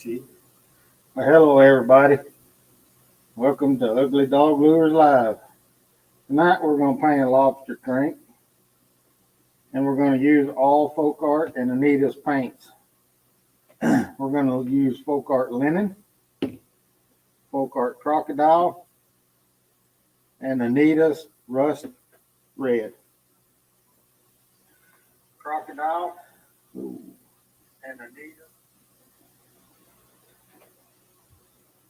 See? Well, hello, everybody. Welcome to Ugly Dog Lures Live. Tonight we're going to paint a lobster crank, and we're going to use all folk art and Anita's paints. We're going to use folk art linen, folk art crocodile, and Anita's rust red. Crocodile and Anita.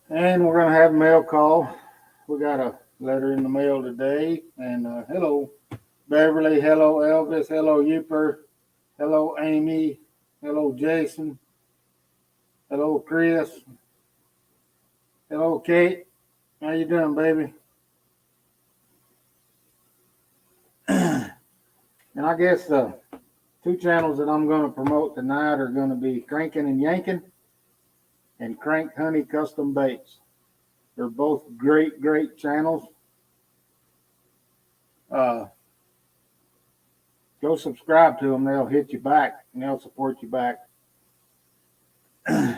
And we're going to have a mail call. We got a letter in the mail today. And hello, Beverly. Hello, Elvis. Hello, Youper. Hello, Amy. Hello, Jason. Hello, Chris. Hello, Kate. How you doing, baby? And I guess the two channels that I'm going to promote tonight are going to be Cranking and Yanking and Crank Honey Custom Baits. They're both great channels. Go subscribe to them. They'll hit you back and they'll support you back.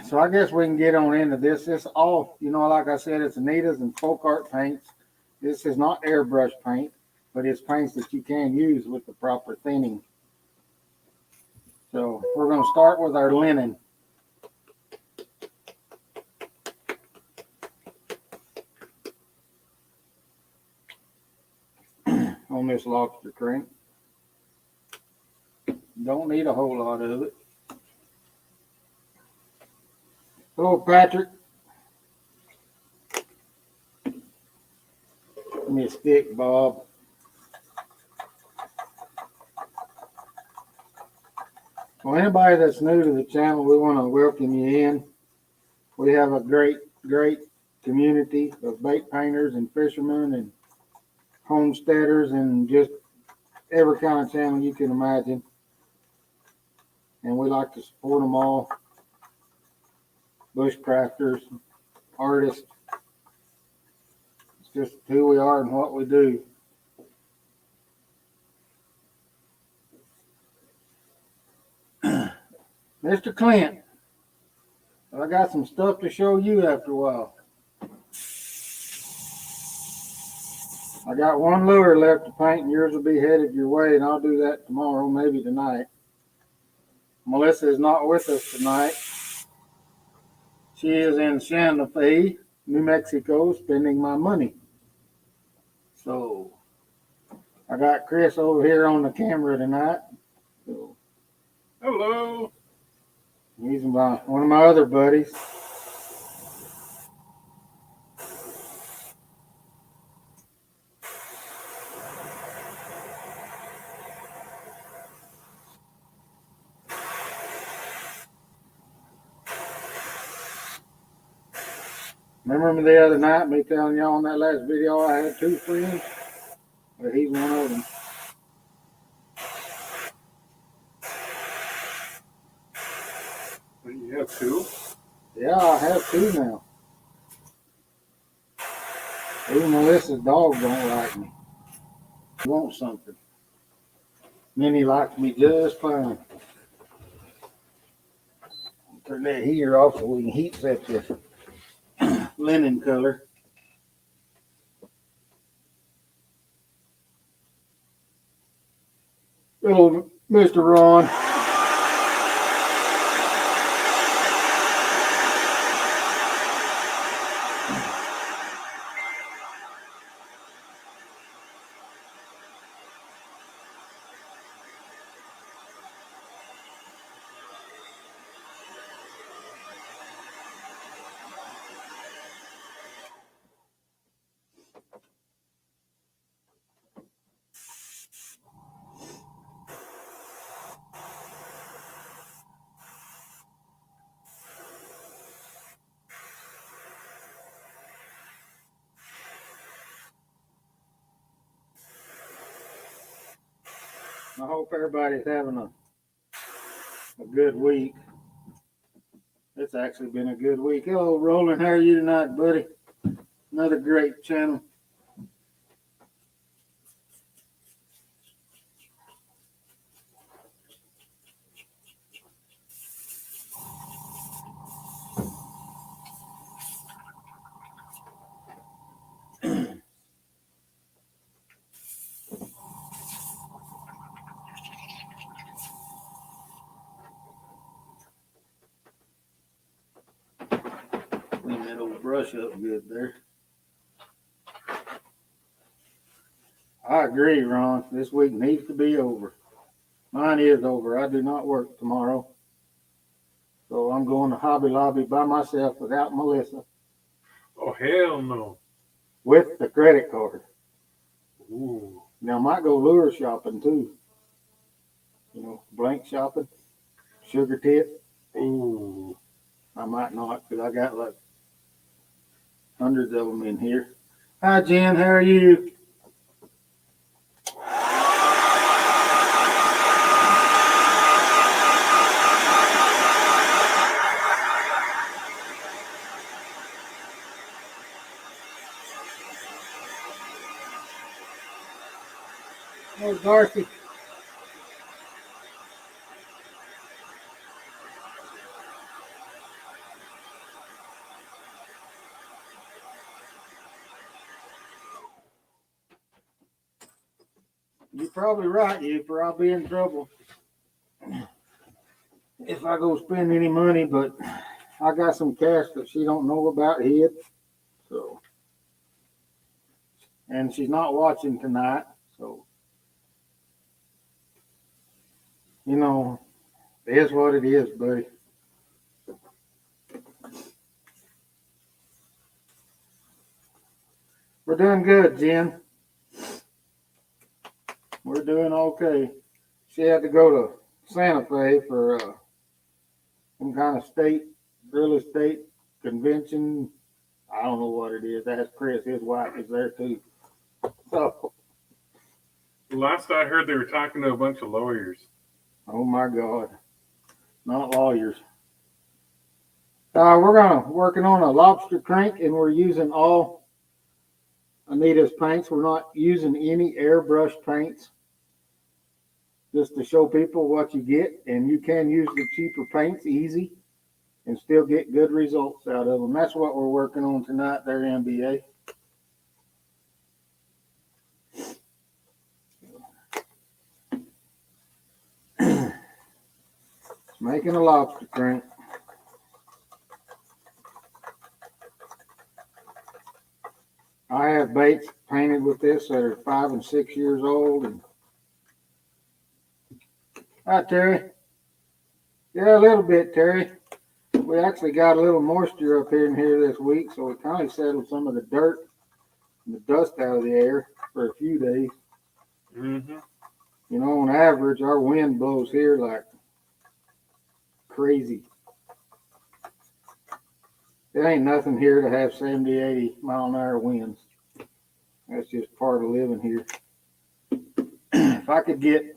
So I guess we can get on into this. This all, like I said, it's Anita's and folk art paints. This is not airbrush paint, but it's paints that you can use with the proper thinning. So we're going to start with our linen. On this lobster crank. Don't need a whole lot of it. Hello, Patrick. Give me a stick, Bob. Well, anybody that's new to the channel, we want to welcome you in. We have a great community of bait painters and fishermen and homesteaders and just every kind of channel you can imagine. And we like to support them all. Bushcrafters, artists. It's just who we are and what we do. Mr. Clint, I got some stuff to show you after a while. I got one lure left to paint, and yours will be headed your way, and I'll do that tomorrow, maybe tonight. Melissa is not with us tonight. She is in Santa Fe, New Mexico, spending my money. So I got Chris over here on the camera tonight. So, hello. He's one of my other buddies. Remember the other night, me telling y'all in that last video I had two friends? Well, he's one of them. You have two? Yeah, I have two now. Even Melissa's dog don't like me. He wants something. Minnie likes me just fine. Turn that heater off so we can heat set this linen color. Little Mr. Ron. I hope everybody's having a good week. It's actually been a good week. Hello, Roland. How are you tonight, buddy? Another great channel. Clean that old brush up good there. I agree, Ron. This week needs to be over. Mine is over. I do not work tomorrow. So I'm going to Hobby Lobby by myself without Melissa. Oh, hell no. With the credit card. Ooh. Now, I might go lure shopping too. You know, blank shopping, sugar tip. Ooh. I might not because I got like hundreds of them in here. Hi, Jen. How are you? Oh, Darcy. You're probably right, Youper. I'll be in trouble if I go spend any money, but I got some cash that she don't know about hid. So, and she's not watching tonight. So, you know, it is what it is, buddy. We're doing good, Jen. We're doing okay. She had to go to Santa Fe for some kind of state real estate convention. I don't know what it is. Ask Chris. His wife is there too. So, Last I heard, they were talking to a bunch of lawyers. oh my God, not lawyers. Working on a lobster crank, and we're using all Anita's paints. We're not using any airbrush paints, just to show people what you get, and you can use the cheaper paints easy and still get good results out of them. That's what we're working on tonight there, NBA. Making a lobster crank. I have baits painted with this that are 5 and 6 years old. And hi, Terry. Yeah, a little bit, Terry. We actually got a little moisture up here in here this week, so it kind of settled some of the dirt and the dust out of the air for a few days. Mm-hmm. You know, on average, our wind blows here like crazy. It ain't nothing here to have 70, 80 mile an hour winds. That's just part of living here. If I could get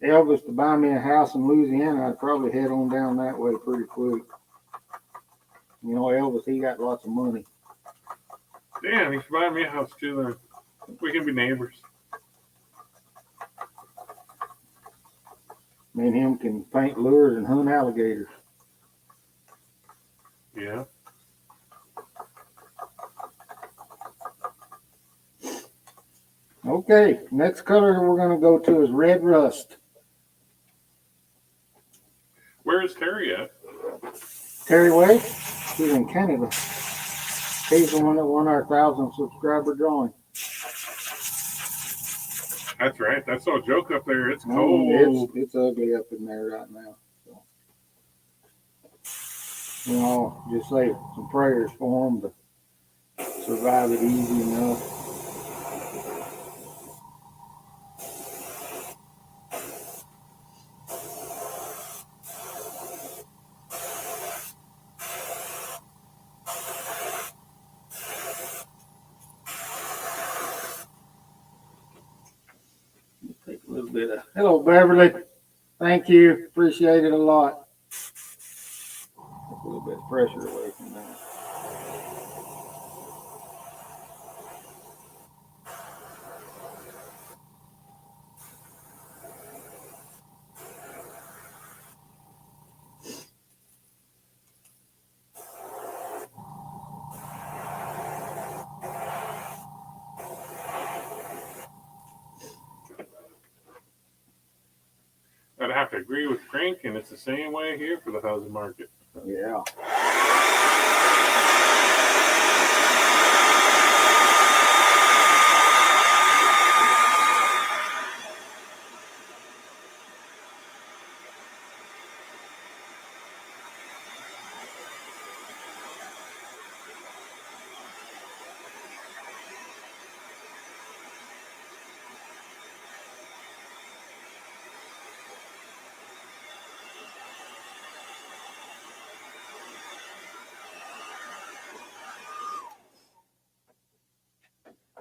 Elvis to buy me a house in Louisiana, I'd probably head on down that way pretty quick. You know, Elvis, he got lots of money. Damn, he should buy me a house too then. We can be neighbors. Me and him can paint lures and hunt alligators. Yeah. Okay, next color we're going to go to is red rust. Where is Terry at? Terry Way, he's in Canada. He's the one that won our 1,000 subscriber drawing. That's right. That's no joke up there. It's cold. It's ugly up in there right now. So, you know, just say some prayers for him to survive it easy enough. Take a little bit of, hello, Beverly. Thank you. Appreciate it a lot. Take a little bit of pressure away from that. I'd have to agree with Frank, and it's the same way here for the housing market. Yeah.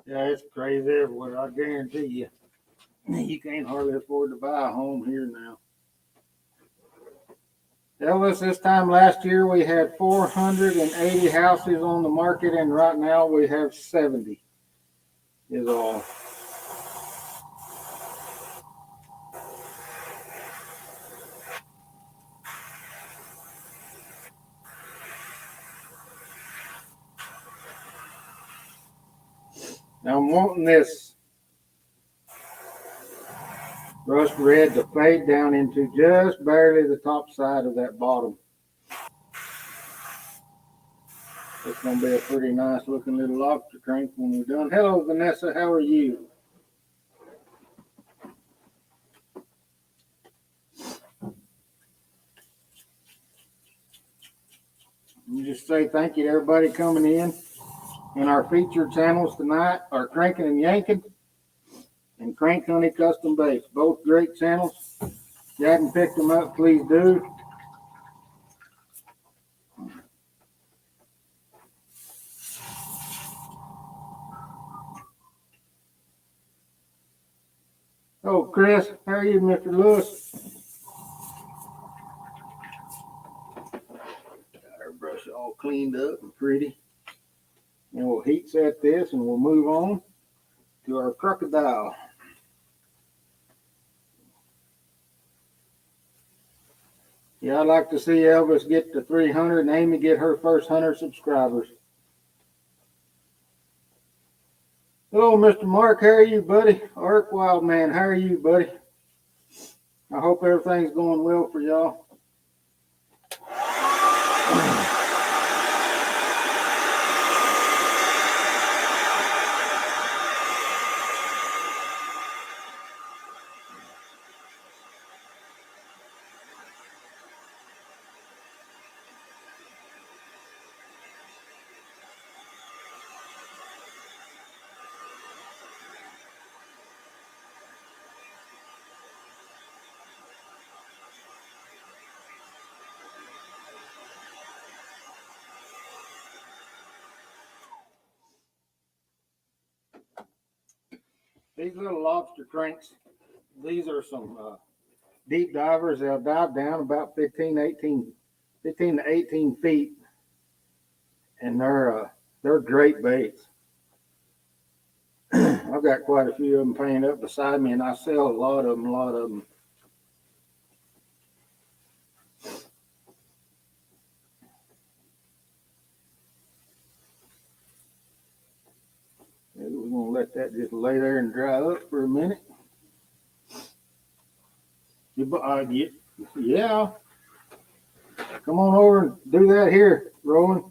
Yeah, it's crazy everywhere. I guarantee you. You can't hardly afford to buy a home here now. Elvis, this time last year we had 480 houses on the market, and right now we have 70 is all. Now I'm wanting this rust red to fade down into just barely the top side of that bottom. It's going to be a pretty nice looking little lobster crank when we're done. Hello, Vanessa. How are you? Let me just say thank you to everybody coming in our featured channels tonight are Cranking and Yanking and Crank Honey Custom Baits. Both great channels. If you haven't picked them up, please do. Oh, Chris, how are you, Mr. Lewis? Got our brush all cleaned up and pretty. And we'll heat set this and we'll move on to our Crocodile. Yeah, I'd like to see Elvis get to 300 and Amy get her first 100 subscribers. Hello, Mr. Mark. How are you, buddy? Ark Wildman, how are you, buddy? I hope everything's going well for y'all. These little lobster cranks, these are some deep divers. They'll dive down about 15 to 18 feet, and they're great baits. I've got quite a few of them painted up beside me, and I sell a lot of them. We're going to let that just lay there and dry up for a minute. Yeah. Come on over and do that here, Roland.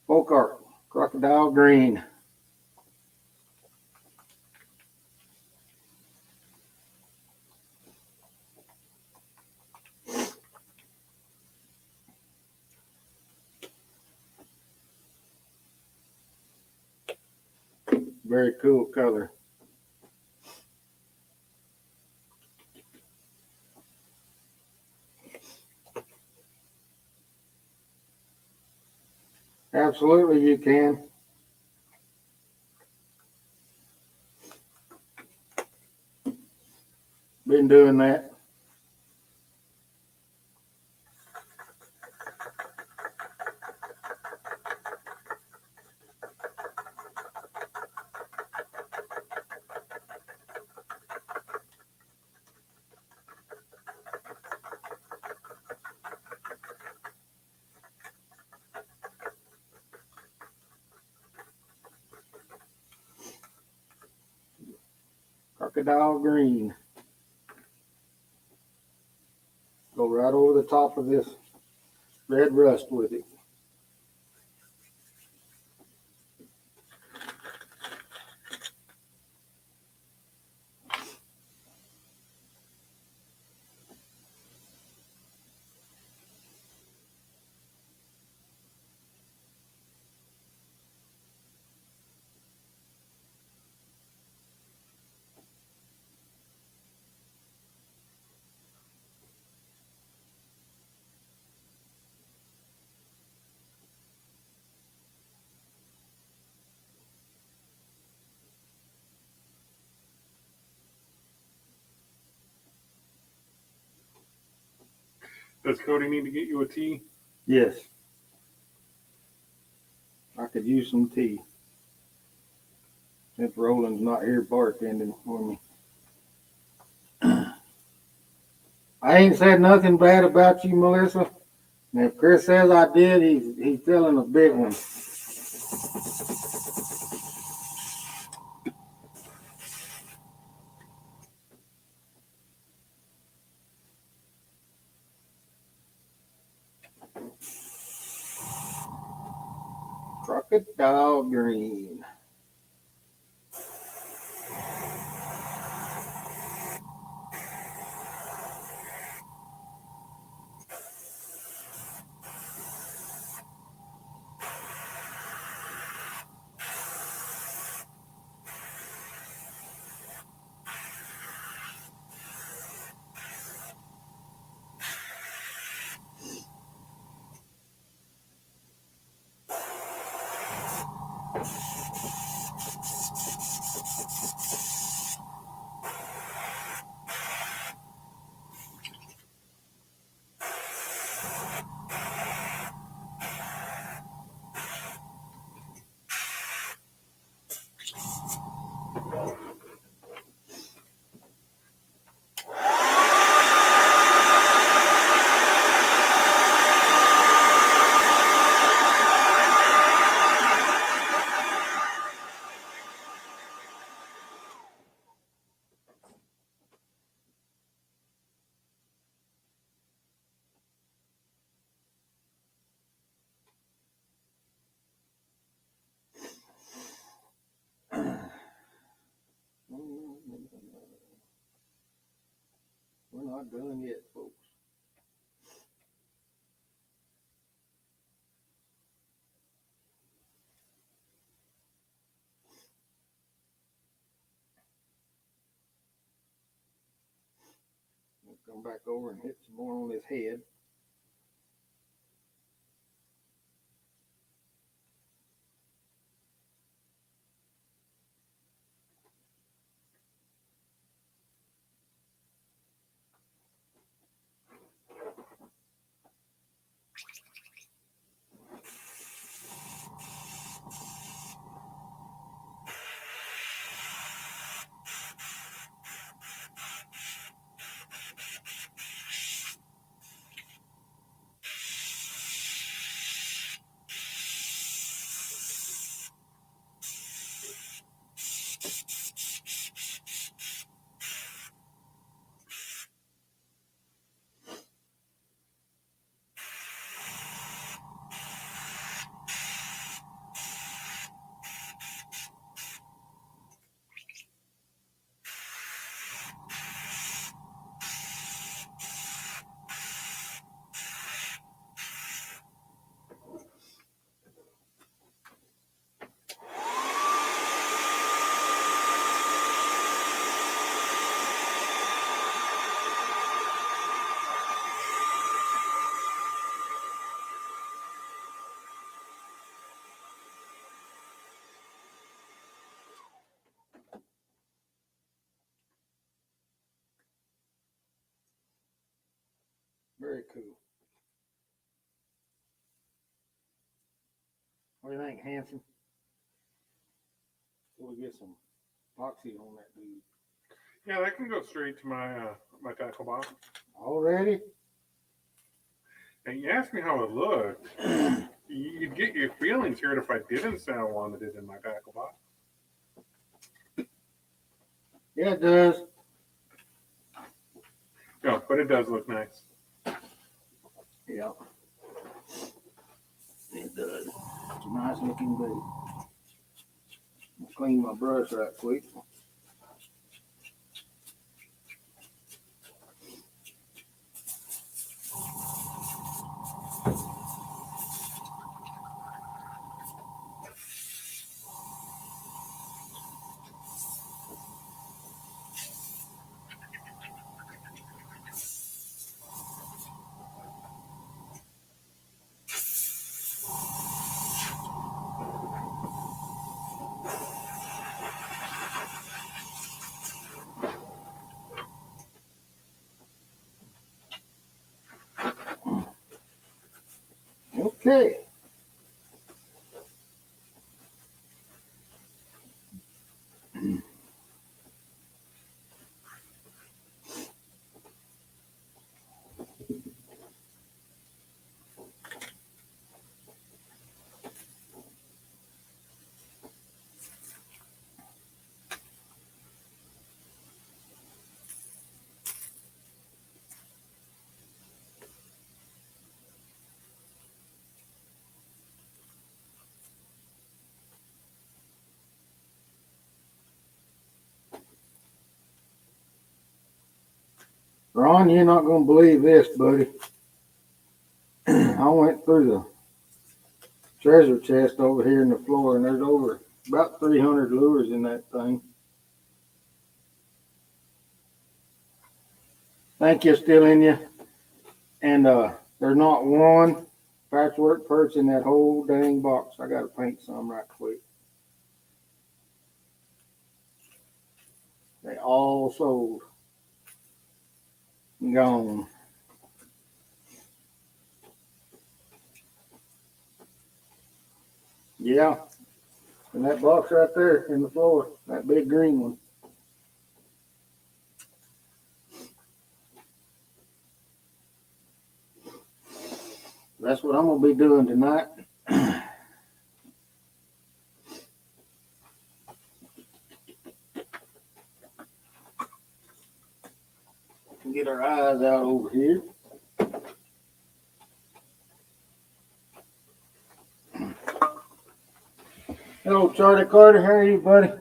Folk art, crocodile green. Very cool color. Absolutely, you can. Been doing that. Crocodile green. Go right over the top of this red rust with it. Does Cody need to get you a tea? Yes. I could use some tea. Since Roland's not here bartending for me. I ain't said nothing bad about you, Melissa. And if Chris says I did, he's feeling a big one. Crocodile green. We're not done yet, folks. We'll come back over and hit some more on his head. Very cool. What do you think, Hanson? We'll get some epoxy on that dude. Yeah, that can go straight to my tackle box. Already? And you asked me how it looked. You'd get your feelings hurt if I didn't say I wanted it in my tackle box. Yeah, it does. No, but it does look nice. Yeah. It does. It's a nice looking bait. I'll clean my brush right quick. Okay. Ron, you're not going to believe this, buddy. I went through the treasure chest over here in the floor, and there's over about 300 lures in that thing. Thank you, still in you. And there's not one patchwork perch in that whole dang box. I got to paint some right quick. They all sold. Gone. Yeah. And that box right there in the floor, that big green one. That's what I'm going to be doing tonight. Get our eyes out over here. Hello, Charlie Carter. How are you, buddy?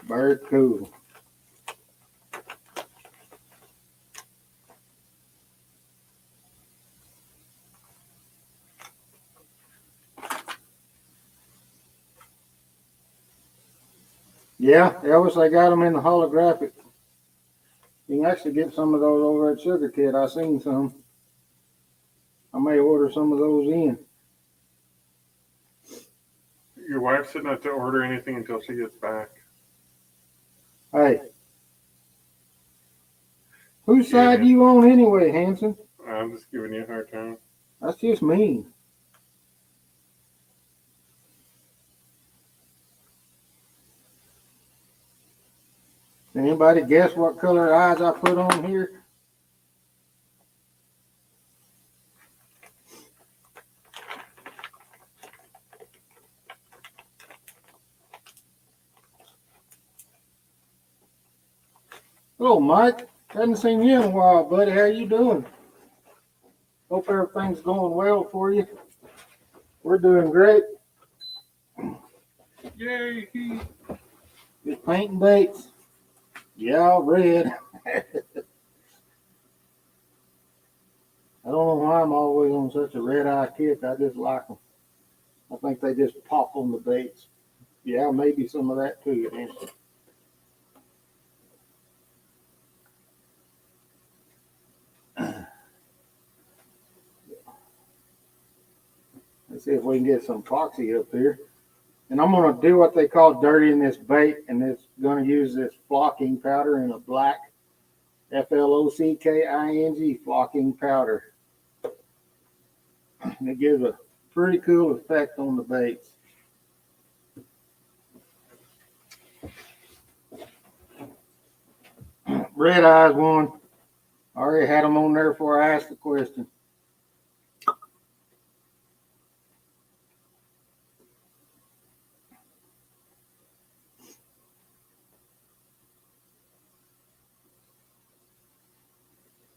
Very cool. Yeah, Elvis, I got them in the holographic. You can actually get some of those over at Sugar Kid. I seen some. I may order some of those in. Your wife said not to order anything until she gets back. Hey, whose side you on anyway, Hanson? I'm just giving you a hard time. That's just mean. Anybody guess what color eyes I put on here? Hello, Mike. Hadn't seen you in a while, buddy. How you doing? Hope everything's going well for you. We're doing great. Yay! Just painting baits. Yeah, red. I don't know why I'm always on such a red eye kick. I just like them. I think they just pop on the baits. Yeah, maybe some of that too. Let's see if we can get some epoxy up here. And I'm going to do what they call dirtying this bait, and it's going to use this flocking powder in a black Flocking flocking powder. And it gives a pretty cool effect on the baits. Red eyes one. I already had them on there before I asked the question.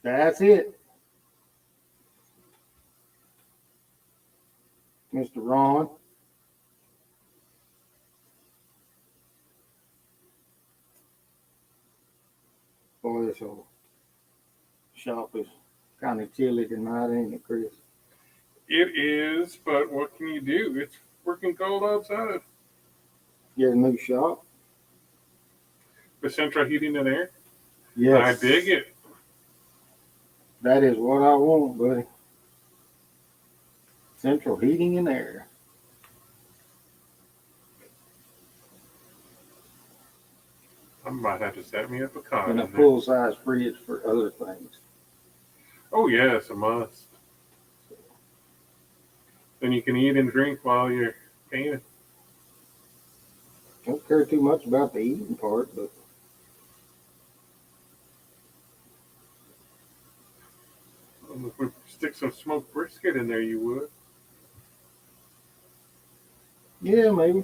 That's it. Mr. Ron. Boy, this whole shop is kind of chilly tonight, ain't it, Chris? It is, but what can you do? It's freaking cold outside. Get a new shop? The central heating and air? Yes. I dig it. That is what I want, buddy. Central heating and air. Might have to set me up a cot and a in there. full-size fridge for other things. Oh yes, a must. Then you can eat and drink while you're painting. Don't care too much about the eating part, but If we stick some smoked brisket in there, you would. yeah, maybe.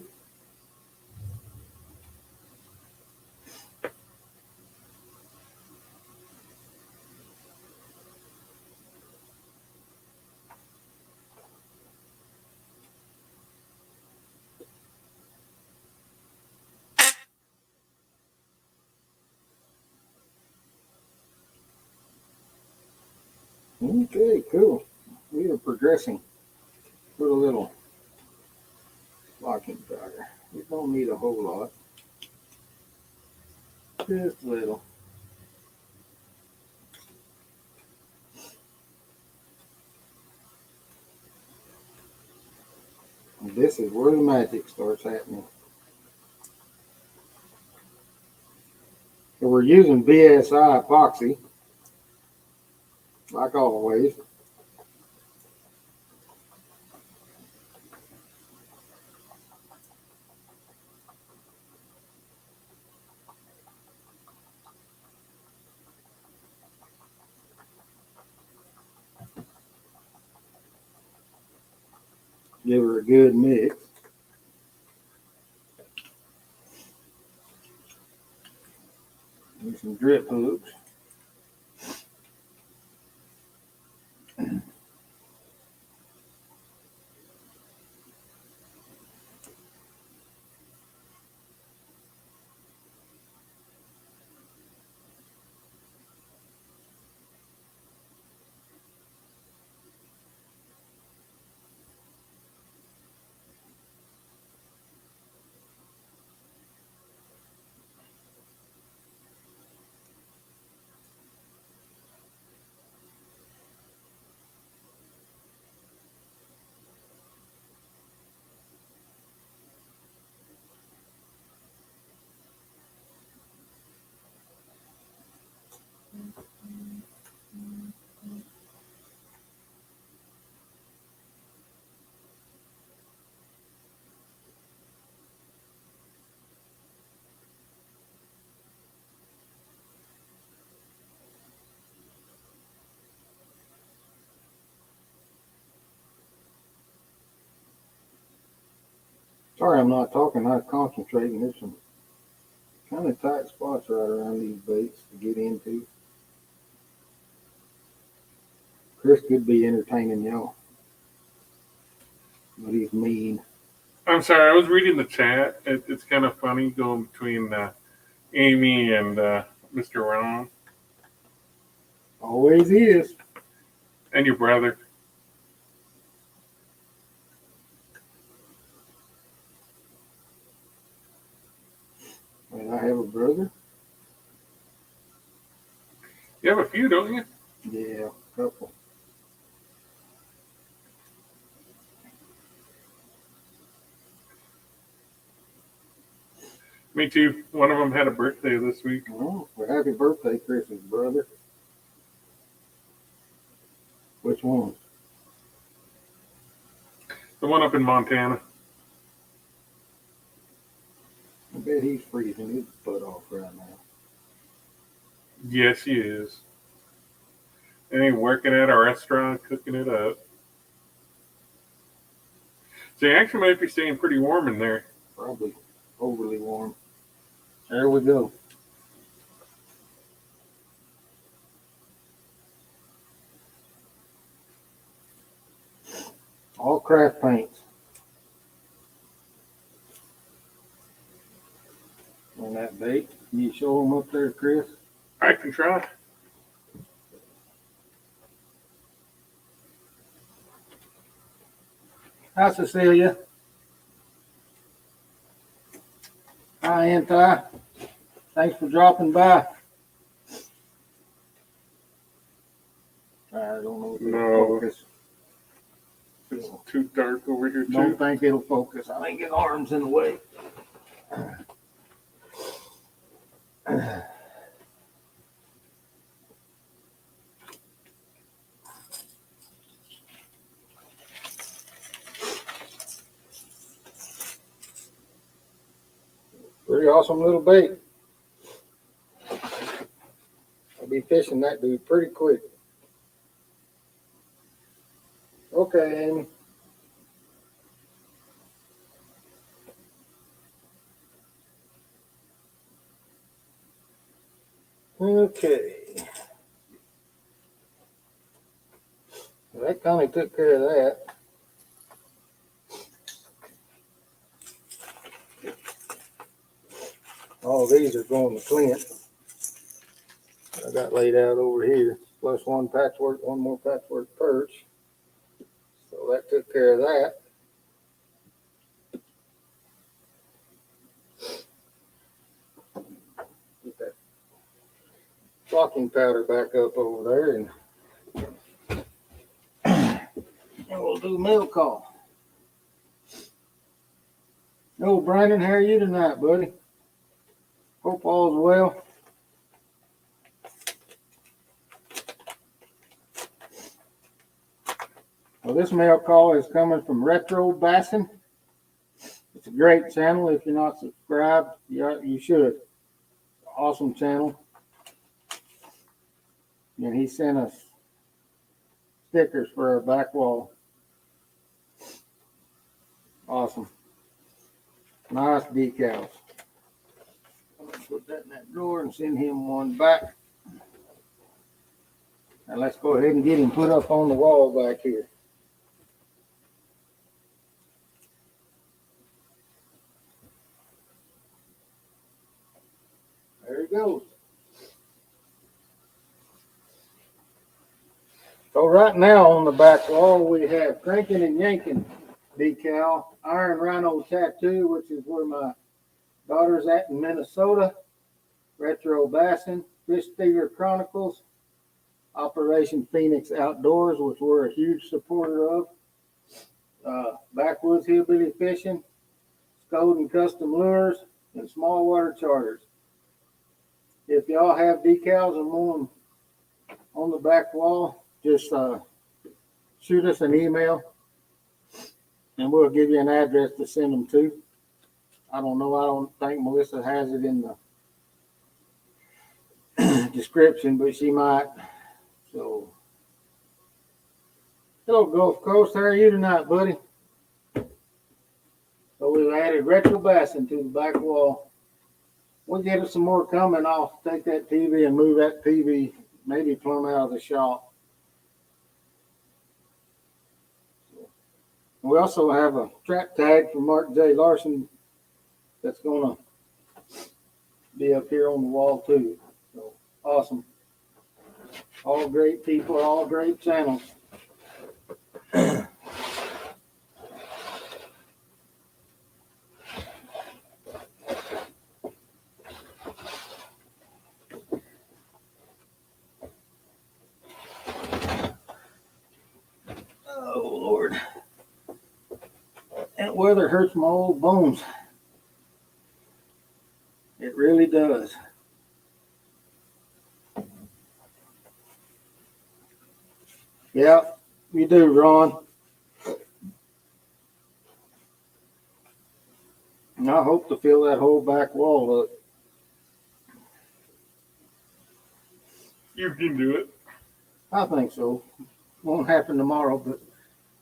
Okay, cool. We are progressing. Put a little locking powder. We don't need a whole lot. Just a little. And this is where the magic starts happening. So we're using BSI epoxy, like always. Give her a good mix. And some drip hooks. Sorry I'm not talking, I'm concentrating. There's some kind of tight spots right around these baits to get into. Chris could be entertaining y'all, but he's mean. I'm sorry, I was reading the chat. It's kind of funny going between Amy and Mr. Ron Always is. and your brother. And I have a brother. You have a few, don't you? Yeah, a couple. Me too. One of them had a birthday this week. Oh, well, happy birthday, Chris's brother. Which one? The one up in Montana. I bet he's freezing his butt off right now. Yes, he is. And he's working at a restaurant, cooking it up. So he actually might be staying pretty warm in there. Probably overly warm. There we go. All craft paints. On that bait. Can you show them up there, Chris? I can try. Hi, Cecilia. Hi, Anti. Thanks for dropping by. I don't know if it'll No. focus. It's too dark over here, too. Don't think it'll focus. I think his arm's in the way. Pretty awesome little bait. I'll be fishing that dude pretty quick. Okay, Amy. Okay. Well, that kind of took care of that. All these are going to Clint. I got laid out over here, plus one more patchwork perch. So that took care of that. Get that flocking powder back up over there, and we'll do mail call. No, Brandon, how are you tonight, buddy? Hope all's well. Well, this mail call is coming from Retro Bassin. It's a great channel. If you're not subscribed, you should. Awesome channel. And he sent us stickers for our back wall. Awesome. Nice decals. I'm going to put that in that drawer and send him one back. Now let's go ahead and get him put up on the wall back here. There he goes. So right now on the back wall we have Cranking and Yanking decal, Iron Rhino Tattoo, which is where my daughter's at in Minnesota, Retro Bassin, Fish Stealer Chronicles, Operation Phoenix Outdoors, which we're a huge supporter of, Backwoods Hillbilly Fishing, Scoden Custom Lures, and Small Water Charters. If y'all have decals and want them on the back wall, just shoot us an email and we'll give you an address to send them to. I don't think Melissa has it in the description, but she might. So, hello Gulf Coast, how are you tonight, buddy? So we've added Retro Bassin to the back wall. We'll get us some more coming. I'll take that TV and move that TV maybe plumb out of the shop. We also have a trap tag from Mark J. Larson that's going to be up here on the wall too. So awesome. All great people, all great channels. Oh Lord. That weather hurts my old bones. It really does. Yeah, you do, Ron. And I hope to fill that whole back wall up. You can do it. I think so. Won't happen tomorrow, but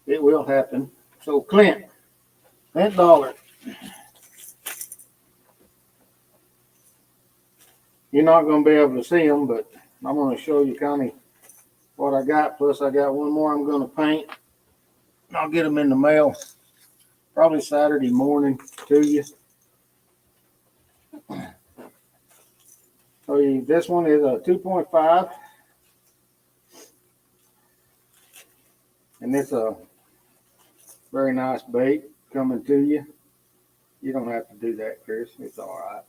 it will happen. So Clint Dollar. You're not going to be able to see them, but I'm going to show you kind of what I got. Plus, I got one more I'm going to paint. I'll get them in the mail probably Saturday morning to you. So this one is a 2.5. And it's a very nice bait coming to you. You don't have to do that, Chris. It's all right.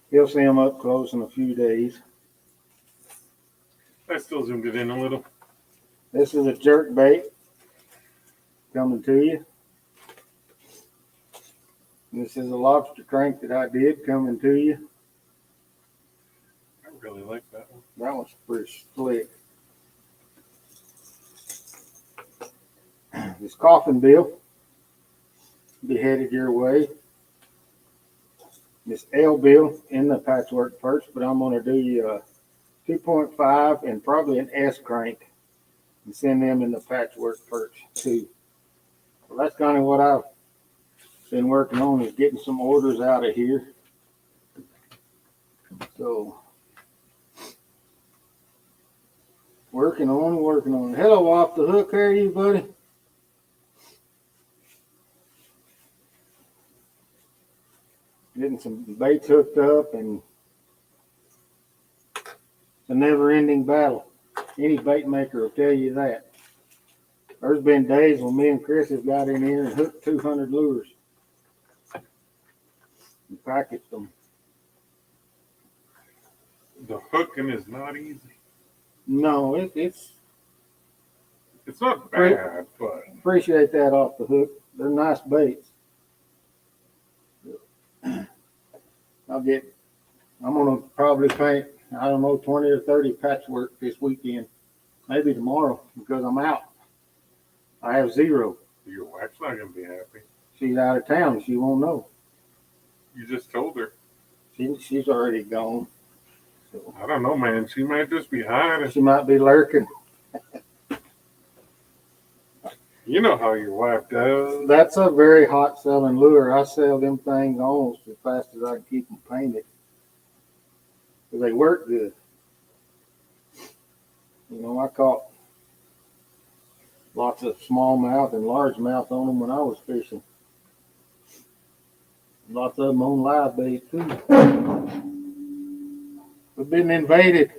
You'll see them up close in a few days. I still zoomed it in a little. This is a jerk bait coming to you. This is a lobster crank that I did coming to you. I really like that one. That one's pretty slick. This coffin bill be headed your way. This L bill in the patchwork perch, but I'm going to do you a 2.5 and probably an S crank and send them in the patchwork perch too. Well, that's kind of what I've been working on, is getting some orders out of here. So working on. Hello, off the hook. How are you, buddy? Getting some baits hooked up, and it's a never-ending battle. Any bait maker will tell you that. There's been days when me and Chris have got in here and hooked 200 lures and packaged them. The hooking is not easy. No, it's not bad, but appreciate that off the hook. They're nice baits. I'm gonna probably paint, I don't know, 20 or 30 patchwork this weekend, maybe tomorrow, because I'm out. I have 0. your wife's not gonna be happy. She's out of town. She won't know. You just told her. She's already gone. So I don't know, man. She might just be hiding. she might be lurking. You know how your wife does. That's a very hot selling lure. I sell them things almost as fast as I can keep them painted. Because they work good. You know, I caught lots of smallmouth and largemouth on them when I was fishing. Lots of them on live bait too. We've been invaded.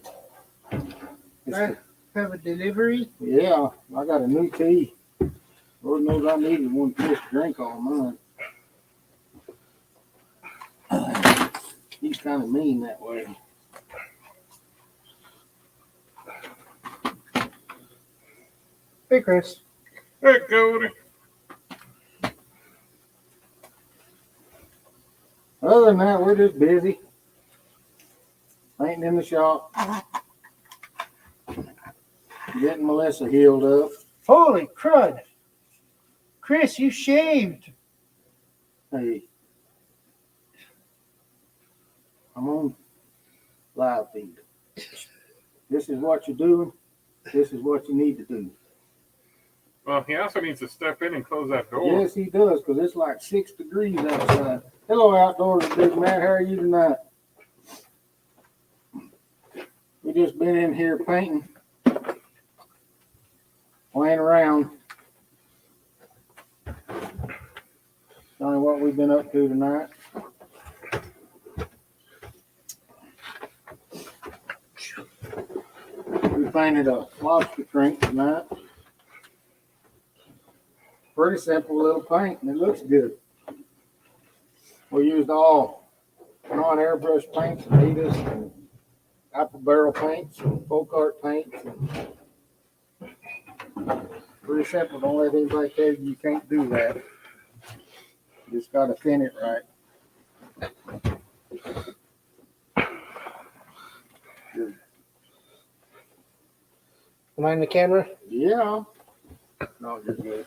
I have a delivery. Yeah, I got a new tea. Lord knows I needed one fish to drink on mine. He's kind of mean that way. Hey, Chris. Hey, Cody. Other than that, we're just busy. Painting in the shop. Getting Melissa healed up. Holy crud. Chris, you shaved. Hey, I'm on live feed. This is what you're doing. This is what you need to do. Well, he also needs to step in and close that door. Yes, he does, because it's like 6 degrees outside. Hello, outdoors, big man. How are you tonight? We just been in here painting, playing around. Tell me what we've been up to tonight. We painted a lobster crank tonight. Pretty simple little paint, and it looks good. We used all non-airbrush paints, Adidas, and apple barrel paints, and folk art paints. Pretty simple. Don't let anybody tell you can't do that. You just got to thin it right. Am I in the camera? Yeah. No, you're good.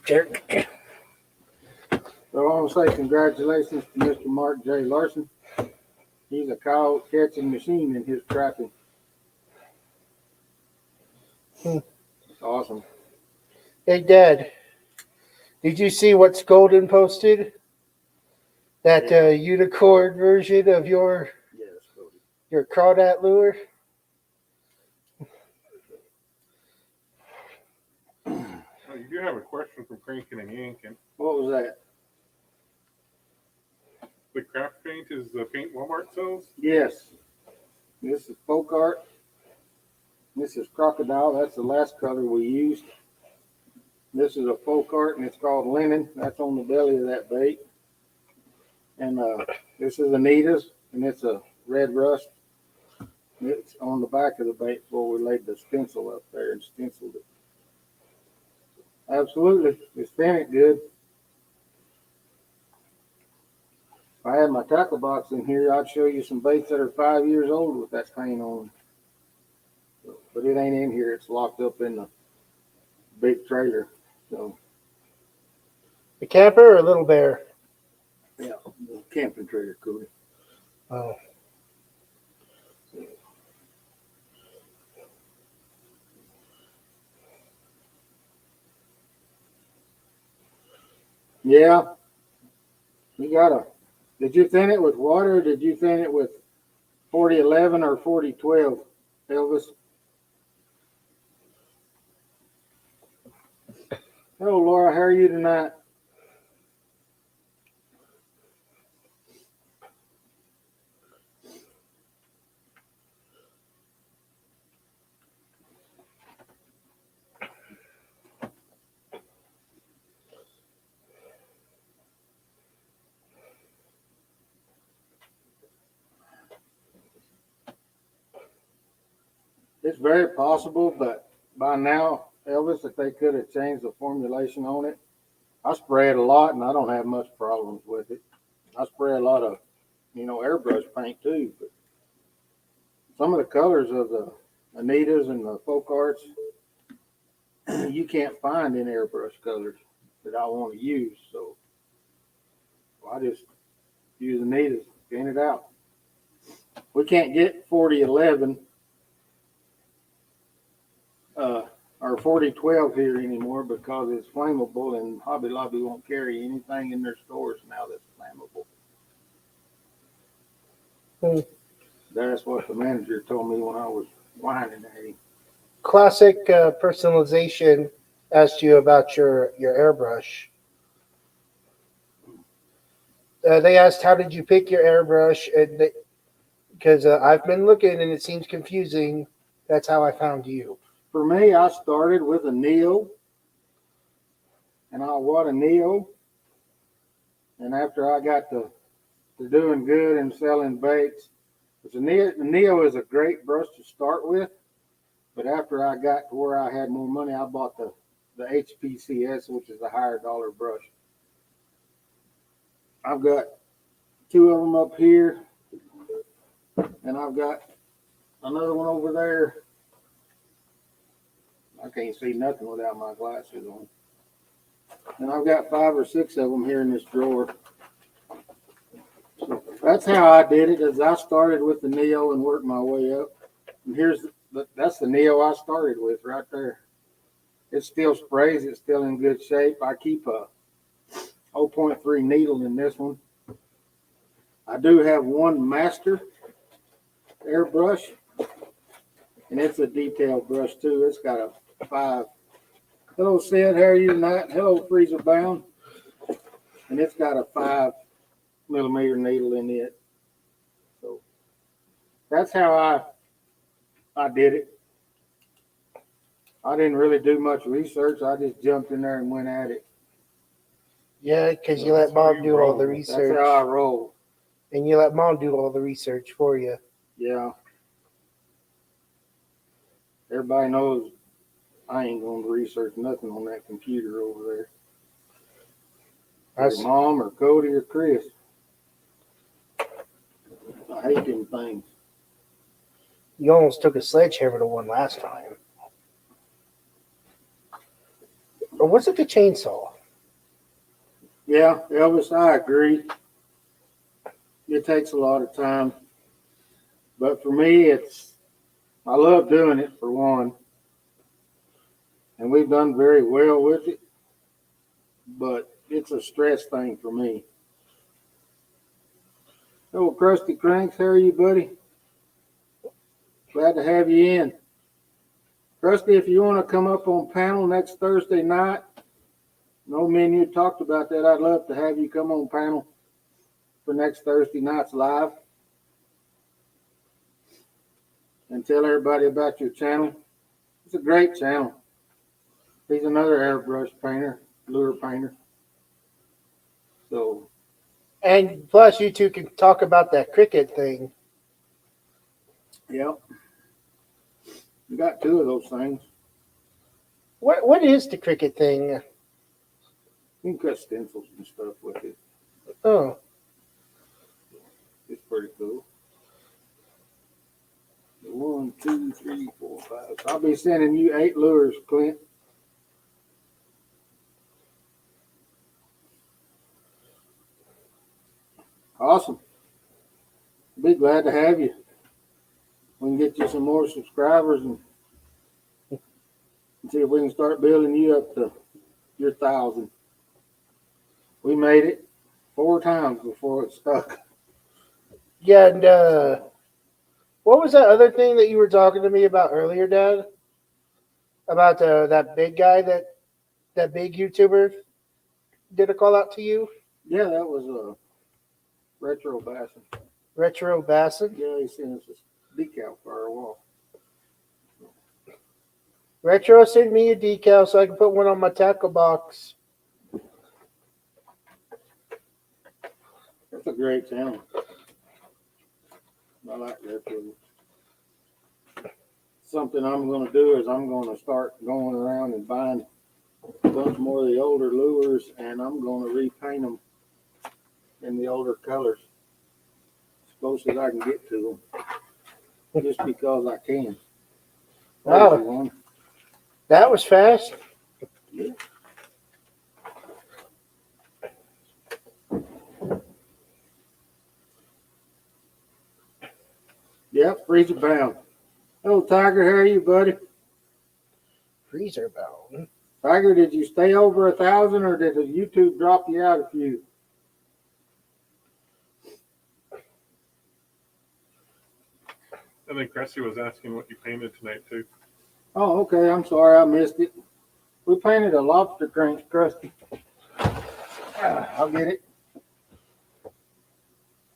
Jerk. So I want to say congratulations to Mr. Mark J. Larson. He's a cow catching machine in his trapping. It's awesome. Hey, Dad. Did you see what's Golden posted? That unicorn version of your crawdad lure? Oh, you do have a question from Cranking and Yanking. What was that? The craft paint is the paint Walmart sells? Yes. This is folk art. This is Crocodile. That's the last color we used. This is a folk art, and it's called Linen. That's on the belly of that bait. And this is Anita's, and it's a red rust. It's on the back of the bait before we laid the stencil up there and stenciled it. Absolutely. It's thin it good. If I had my tackle box in here, I'd show you some baits that are 5 years old with that paint on. But it ain't in here. It's locked up in the big trailer. So, A camper or a little bear? yeah, the camping trailer, Cody. Oh. Yeah. You gotta. Did you thin it with water or did you thin it with 4011 or 4012, Elvis? Hello, Laura. How are you tonight? It's very possible, but by now, Elvis, if they could have changed the formulation on it, I spray it a lot and I don't have much problems with it. I spray a lot of, airbrush paint too, but some of the colors of the Anitas and the Folk Arts, you can't find in airbrush colors that I want to use. So I just use Anitas, paint it out. We can't get 4011 or 4012 here anymore because it's flammable, and Hobby Lobby won't carry anything in their stores now that's flammable. That's what the manager told me when I was whining at him. Classic personalization asked you about your airbrush. They asked, how did you pick your airbrush? And because I've been looking and it seems confusing. That's how I found you. For me, I started with a Neo, and I bought a Neo. And after I got to doing good and selling baits, the Neo is a great brush to start with. But after I got to where I had more money, I bought the HPCS, which is a higher dollar brush. I've got 2 of them up here, and I've got another one over there. I can't see nothing without my glasses on. And I've got 5 or 6 of them here in this drawer. So that's how I did it. As I started with the Neo and worked my way up. And that's the Neo I started with right there. It still sprays. It's still in good shape. I keep a 0.3 needle in this one. I do have one master airbrush, and it's a detail brush too. It's got a 5. Hello, Sid. How are you tonight? Hello, Freezer Bound. And it's got a 5mm needle in it. So that's how I did it. I didn't really do much research. I just jumped in there and went at it. Yeah, because you let Mom do all the research. That's how I roll. And you let Mom do all the research for you. Yeah. Everybody knows I ain't going to research nothing on that computer over there. Either Mom or Cody or Chris. I hate them things. You almost took a sledgehammer to one last time. Or was it the chainsaw? Yeah, Elvis, I agree. It takes a lot of time. But for me, I love doing it for one. And we've done very well with it. But it's a stress thing for me. Hello, Krusty Cranks. How are you, buddy? Glad to have you in. Krusty, if you want to come up on panel next Thursday night, no, me and you talked about that. I'd love to have you come on panel for next Thursday night's live. And tell everybody about your channel. It's a great channel. He's another airbrush painter, lure painter. So. And plus, you two can talk about that cricket thing. Yep. We got 2 of those things. What is the cricket thing? You can cut stencils and stuff with it. Oh. pretty cool. 1, 2, 3, 4, 5. So I'll be sending you 8 lures, Clint. Awesome. Be glad to have you. We can get you some more subscribers and see if we can start building you up to your 1,000. We made it 4 times before it stuck. Yeah, and what was that other thing that you were talking to me about earlier, Dad? About that big guy that big YouTuber did a call out to you? Yeah, that was a retro bassin. Retro Bassin? Yeah, he sent us a decal for our wall. Retro sent me a decal so I can put one on my tackle box. That's a great channel. I like retro. Something I'm going to do is I'm going to start going around and buying a bunch more of the older lures, and I'm going to repaint them in the older colors as close as I can get to them, just because I can. Wow, that was fast. Yeah. Yep, freezer bound. Hello, Tiger. How are you, buddy? Freezer bound. Tiger, did you stay over 1,000 or did the YouTube drop you out a few? I think Cressy was asking what you painted tonight too. Oh, okay. I'm sorry. I missed it. We painted a lobster crank, Krusty. I'll get it.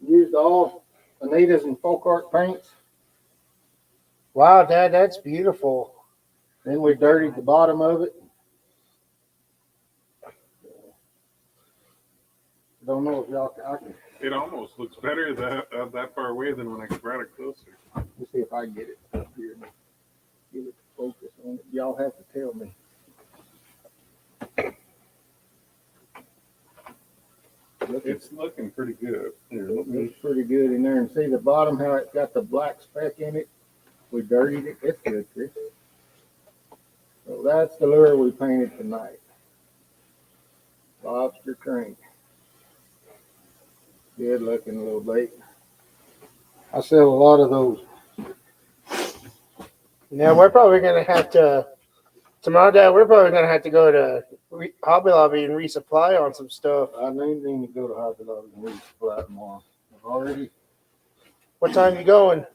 Used all Anita's and folk art paints. Wow, Dad, that's beautiful. Then we dirtied the bottom of it. Don't know if y'all can. It almost looks better that far away than when I brought it closer. Let's see if I can get it up here. Get it focus on it. Y'all have to tell me. It's looking pretty good. Here, let me. It's pretty good in there. And see the bottom, how it's got the black speck in it? We dirtied it. It's good, Chris. So that's the lure we painted tonight. Lobster crank. Good looking little bait. I sell a lot of those. Now we're probably gonna have to tomorrow, Dad. We're probably gonna have to go to Hobby Lobby and resupply on some stuff. I need to go to Hobby Lobby and resupply tomorrow. I've already. What time you going?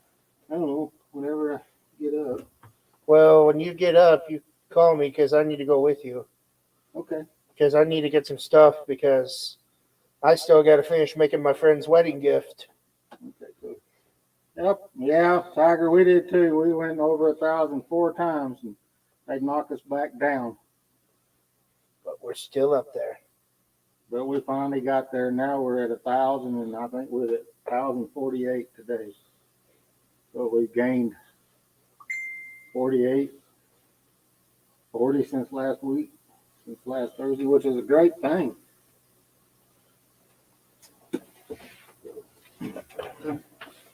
I don't know. Whenever I get up. Well, when you get up, you call me because I need to go with you. Okay. Because I need to get some stuff because I still got to finish making my friend's wedding gift. Okay, cool. Yep. Yeah, Tiger, we did too. We went over 1,000 4 times and they knocked us back down. But we're still up there. But we finally got there. Now we're at 1,000 and I think we're at 1,048 today. So we gained 48, 40 since last week, since last Thursday, which is a great thing.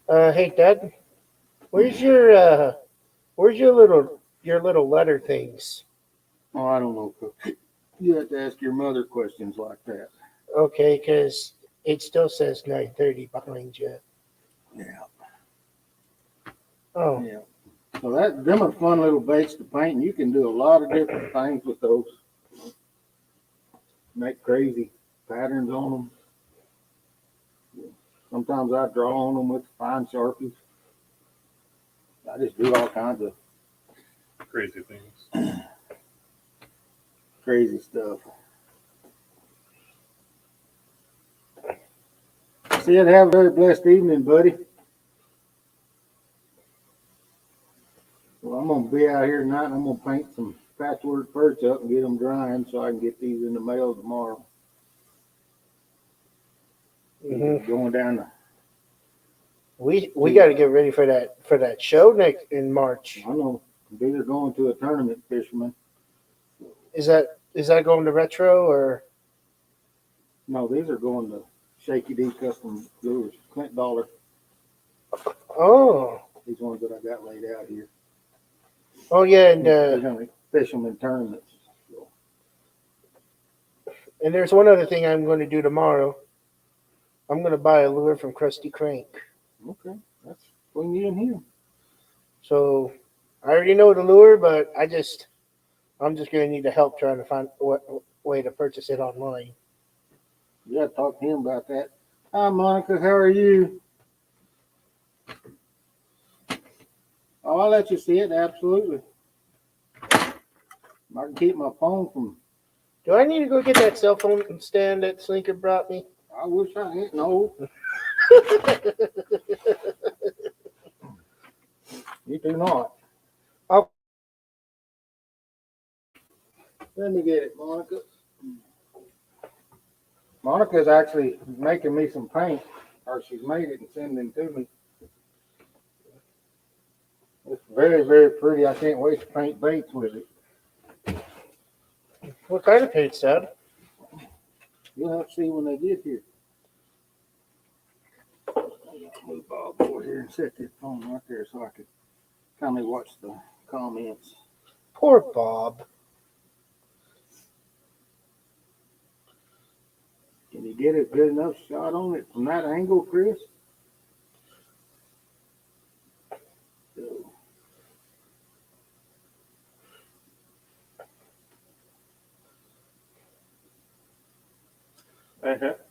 Hey, Dad, where's your little letter things? Oh, I don't know. You have to ask your mother questions like that. Okay, because it still says 9:30 behind you. Yeah. Oh, Yeah. So them are fun little baits to paint, and you can do a lot of different things with those. Make crazy patterns on them. Sometimes I draw on them with fine Sharpies. I just do all kinds of Crazy things. crazy stuff. See you have a very blessed evening, buddy. Well, I'm gonna be out here tonight and I'm gonna paint some patchwork perch up and get them drying so I can get these in the mail tomorrow. Going down the. we got to get ready for that show next in March. I know these are going to a tournament, fisherman. Is that going to Retro or? No, these are going to Shaky D Custom Lures, Clint Dollar. Oh. These ones that I got laid out here. Oh yeah, and They're gonna fish them in tournaments. So, and there's one other thing I'm going to do tomorrow. I'm going to buy a lure from Krusty Crank. okay, that's between you and him. So I already know the lure, but I'm just going to need the help trying to find what way to purchase it online. You got to talk to him about that. Hi, Monica. How are you? Oh, I'll let you see it. Absolutely. I can keep my phone from. Do I need to go get that cell phone stand that Slinker brought me? I wish I didn't know. You do not. Oh. Let me get it, Monica. Monica's actually making me some paint, or she's made it and sending it to me. It's very, very pretty. I can't wait to paint baits with it. What kind of paint, Dad? You'll have to see when they get here. Move Bob over here and set this phone right there so I can kind of watch the comments. Poor Bob. Can you get a good enough shot on it from that angle, Chris? So,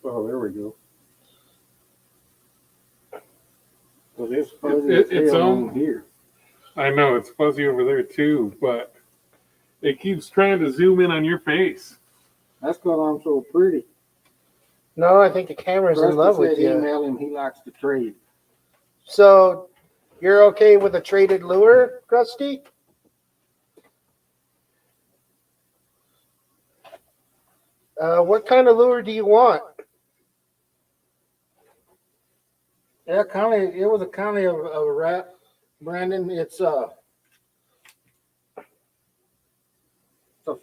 Oh, there we go. because it's fuzzy It's as hell on- on here. I know it's fuzzy over there too, but it keeps trying to zoom in on your face. That's because I'm so pretty. No, I think the camera's in Rusty love said with you. email him. He likes to trade. So you're okay with a traded lure, Krusty? What kind of lure do you want? Yeah, kind of. It was a kind of a wrap, Brandon. It's a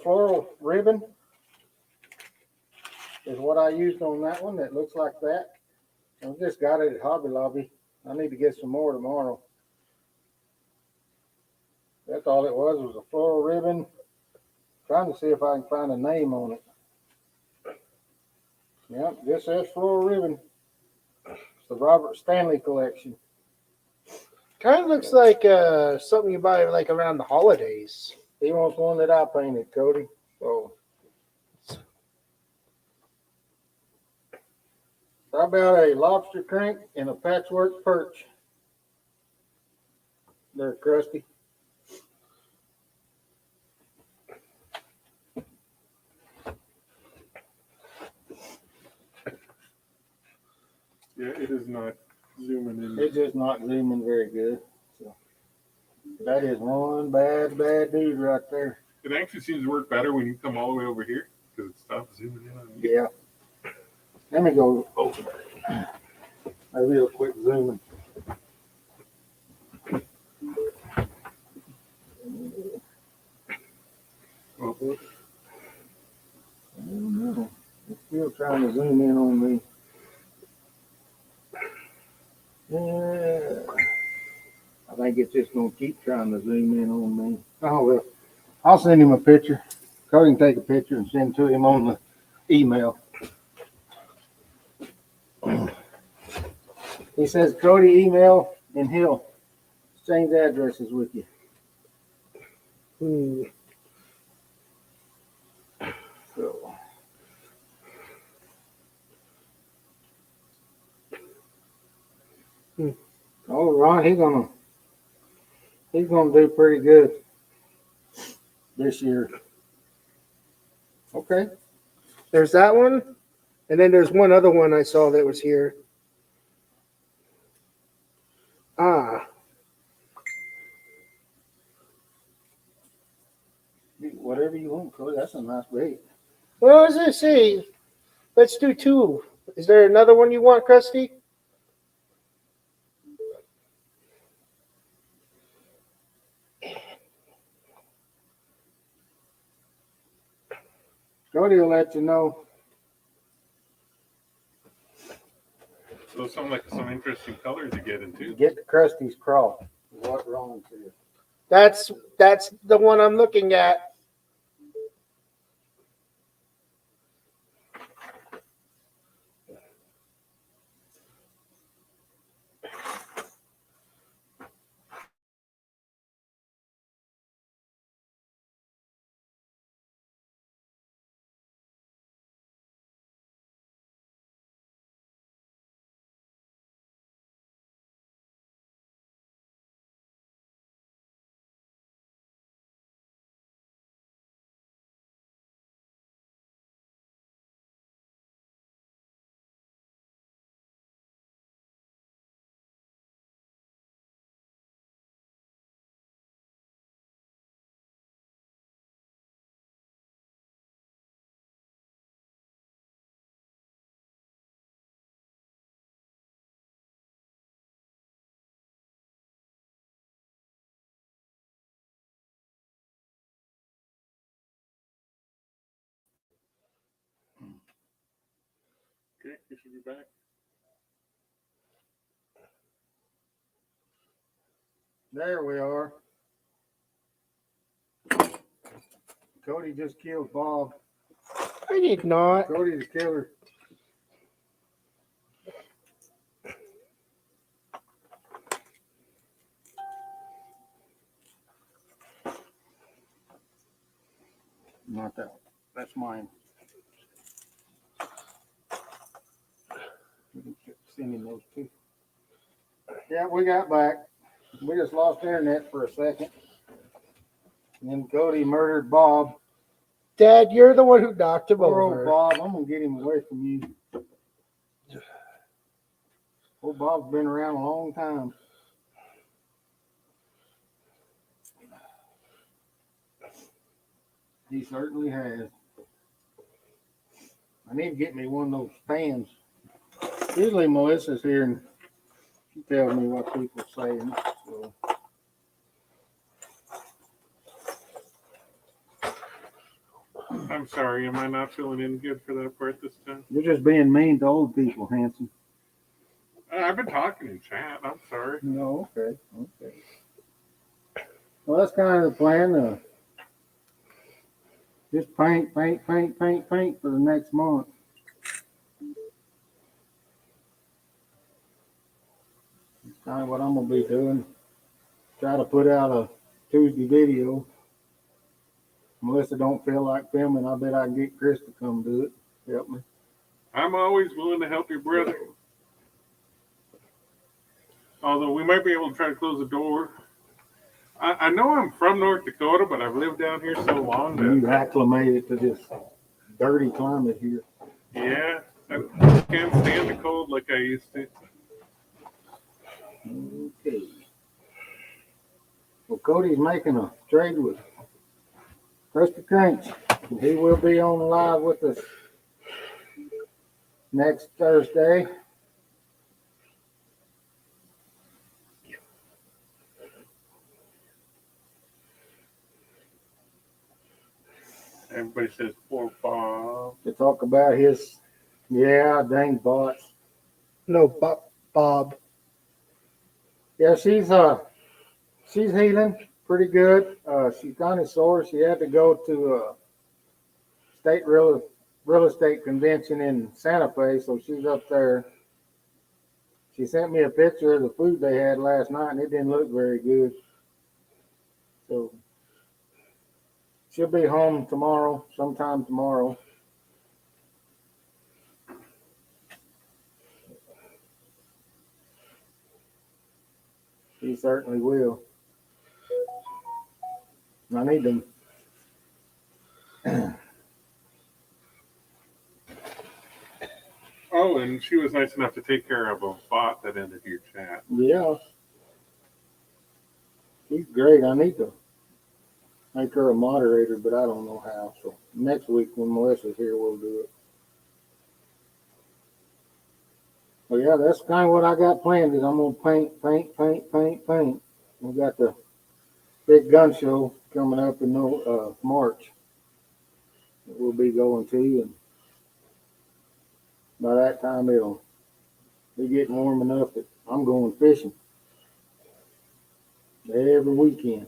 floral ribbon. Is what I used on that one. That looks like that. I just got it at Hobby Lobby. I need to get some more tomorrow. That's all it was a floral ribbon. Trying to see if I can find a name on it. Yep, this says floral ribbon. It's the Robert Stanley collection. Kind of looks like something you buy like around the holidays. He wants one that I painted, Cody. So how about a lobster crank and a patchwork perch? They're crusty. Yeah, it is not zooming in. It's just not zooming very good. So that is one bad dude right there. It actually seems to work better when you come all the way over here because it stops zooming in on you. Yeah. Let me go over there. A real quick zooming. Oh, It's still trying to zoom in on me. Yeah. I think it's just gonna keep trying to zoom in on me. Oh well. I'll send him a picture. Cody can take a picture and send it to him on the email. He says Cody email and he'll exchange addresses with you. Hmm. So oh Ron, he's gonna do pretty good this year. Okay. There's that one, and then there's one other one I saw that was here. Ah, Whatever you want, Cody. That's a nice bait. well, as I say, let's do two. Is there another one you want, Krusty? Cody will let you know. So some like some interesting colors you get into. Get the Krusty's crawl. What wrong to you? That's the one I'm looking at. Okay, you should be back. There we are. Cody just killed Bob. I did not. Cody the killer. Not that one. That's mine. We can send him those two. Yeah, we got back. We just lost internet for a second. And then Cody murdered Bob. Dad, you're the one who knocked him Poor old over. Bob. I'm gonna get him away from you. Old Bob's been around a long time. He certainly has. I need to get me one of those fans. Usually Melissa's here and she tells me what people are saying. So. I'm sorry, am I not feeling any good for that part this time? You're just being mean to old people, Hanson. I've been talking in chat. I'm sorry. No, okay. Well, that's kind of the plan. Just paint for the next month. That's kind of what I'm gonna be doing. Try to put out a Tuesday video. Melissa don't feel like filming, I bet I can get Chris to come do it. Help me. I'm always willing to help your brother. Although we might be able to try to close the door. I know I'm from North Dakota, but I've lived down here so long You that, acclimated to this dirty climate here. yeah, I can't stand the cold like I used to. Okay. Well, Cody's making a trade with Krusty Cranch. He will be on live with us next Thursday. Everybody says poor Bob. To talk about his, dang bots. No, Bob. Yeah, she's healing pretty good. She's kind of sore. She had to go to a state real estate convention in Santa Fe, so she's up there. She sent me a picture of the food they had last night, and it didn't look very good. So she'll be home tomorrow, sometime tomorrow. She certainly will. I need them. Oh, and she was nice enough to take care of a bot that ended your chat. Yeah. She's great. I need to make her a moderator, but I don't know how. So next week when Melissa's here, we'll do it. Well, yeah, that's kind of what I got planned is I'm going to paint. We got the big gun show coming up in March that we'll be going to, and by that time it'll It's getting warm enough that I'm going fishing every weekend.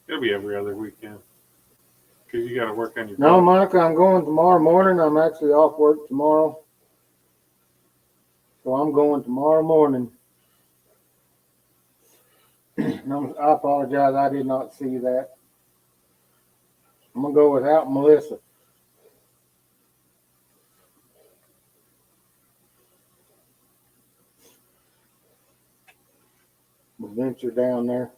It'll be every other weekend. Because you got to work on your No, boat. Monica, I'm going tomorrow morning. I'm actually off work tomorrow. So I'm going tomorrow morning. I apologize. I did not see that. I'm going to go without Melissa. We'll venture down there.